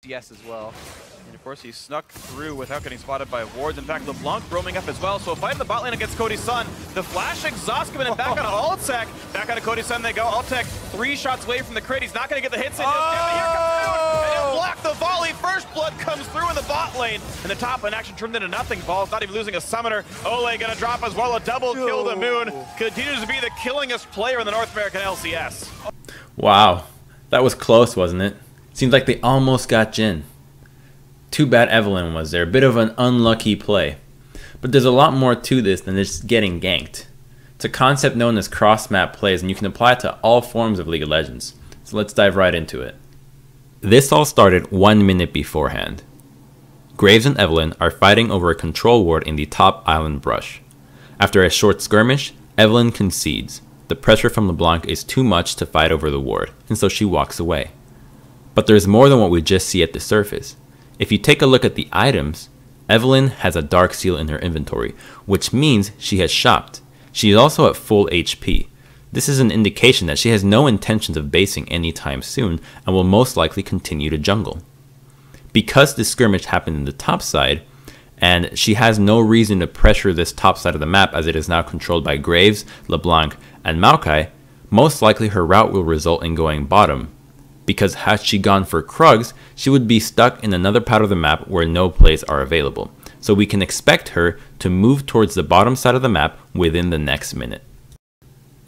CS as well. And of course, he snuck through without getting spotted by wards. In fact, LeBlanc roaming up as well. So a fight in the bot lane against Cody's Sun. The flash exhaust coming in back on Altec. Back on Cody's Sun they go. Altec 3 shots away from the crit. He's not going to get the hits in. Here comes Moon. And he'll block the volley. First blood comes through in the bot lane. And the top in action turned into nothing. Ball's not even losing a summoner. Ole going to drop as well. A double kill to Moon. Continues to be the killingest player in the North American LCS. Wow. That was close, wasn't it? Seems like they almost got Jhin. Too bad Evelynn was there. A bit of an unlucky play. But there's a lot more to this than just getting ganked. It's a concept known as cross-map plays, and you can apply it to all forms of League of Legends. So let's dive right into it. This all started 1 minute beforehand. Graves and Evelynn are fighting over a control ward in the top island brush. After a short skirmish, Evelynn concedes. The pressure from LeBlanc is too much to fight over the ward, and so she walks away. But there's more than what we just see at the surface. If you take a look at the items, Evelynn has a Dark Seal in her inventory, which means she has shopped. She is also at full HP. This is an indication that she has no intentions of basing anytime soon and will most likely continue to jungle. Because this skirmish happened in the top side, and she has no reason to pressure this top side of the map as it is now controlled by Graves, LeBlanc, and Maokai, most likely her route will result in going bottom. Because had she gone for Crumbz, she would be stuck in another part of the map where no plays are available. So we can expect her to move towards the bottom side of the map within the next minute.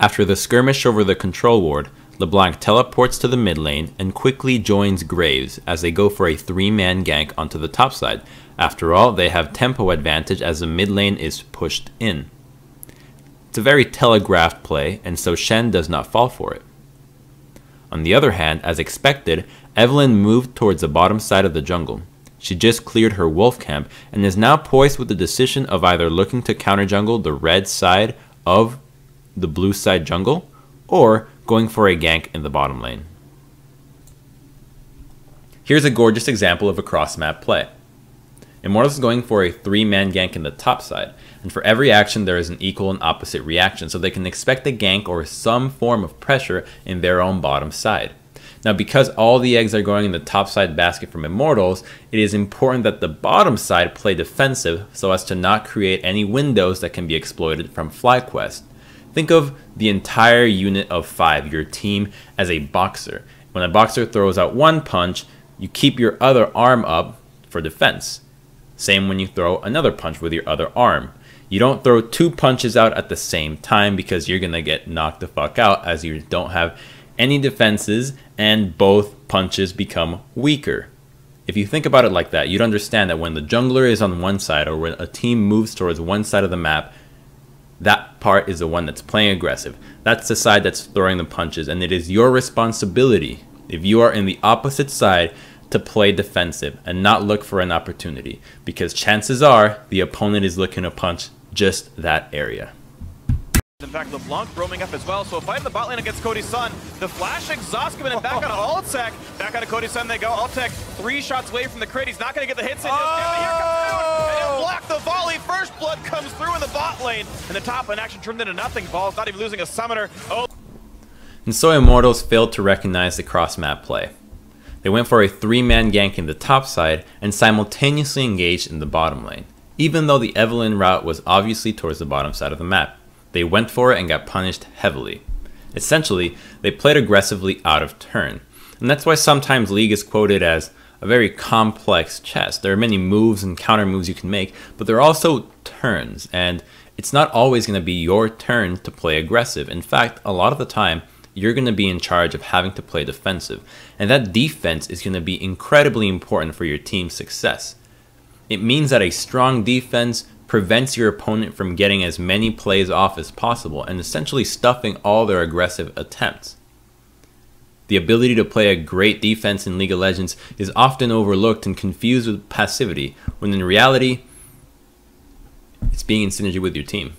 After the skirmish over the control ward, LeBlanc teleports to the mid lane and quickly joins Graves as they go for a 3-man gank onto the top side. After all, they have tempo advantage as the mid lane is pushed in. It's a very telegraphed play, and so Shen does not fall for it. On the other hand, as expected, Evelynn moved towards the bottom side of the jungle. She just cleared her wolf camp and is now poised with the decision of either looking to counter jungle the red side of the blue side jungle or going for a gank in the bottom lane. Here's a gorgeous example of a cross-map play. Immortals is going for a 3-man gank in the top side, and for every action there is an equal and opposite reaction, so they can expect a gank or some form of pressure in their own bottom side. Now, because all the eggs are going in the top side basket from Immortals, it is important that the bottom side play defensive so as to not create any windows that can be exploited from FlyQuest. Think of the entire unit of 5, your team, as a boxer. When a boxer throws out one punch, you keep your other arm up for defense. Same when you throw another punch with your other arm. You don't throw 2 punches out at the same time because you're going to get knocked the fuck out as you don't have any defenses and both punches become weaker. If you think about it like that, you'd understand that when the jungler is on one side or when a team moves towards one side of the map, that part is the one that's playing aggressive. That's the side that's throwing the punches, and it is your responsibility, if you are in the opposite side, to play defensive and not look for an opportunity, because chances are the opponent is looking to punch just that area. In fact, LeBlanc roaming up as well, so a fight in the bot lane against Cody's Sun. The flash exhaust coming in back on Altec. Back on Cody's Sun they go. Altec 3 shots away from the crit. He's not going to get the hits in. Here comes Moon. And he'll block the volley. First blood comes through in the bot lane. And the top in action turned into nothing. Ball's not even losing a summoner. And so Immortals failed to recognize the cross-map play. They went for a 3-man gank in the top side and simultaneously engaged in the bottom lane, even though the Evelynn route was obviously towards the bottom side of the map. They went for it and got punished heavily. Essentially, they played aggressively out of turn, and that's why sometimes League is quoted as a very complex chess. There are many moves and counter moves you can make, but there are also turns, and it's not always going to be your turn to play aggressive. In fact, a lot of the time, you're going to be in charge of having to play defensive, and that defense is going to be incredibly important for your team's success. It means that a strong defense prevents your opponent from getting as many plays off as possible and essentially stuffing all their aggressive attempts. The ability to play a great defense in League of Legends is often overlooked and confused with passivity, when in reality, it's being in synergy with your team.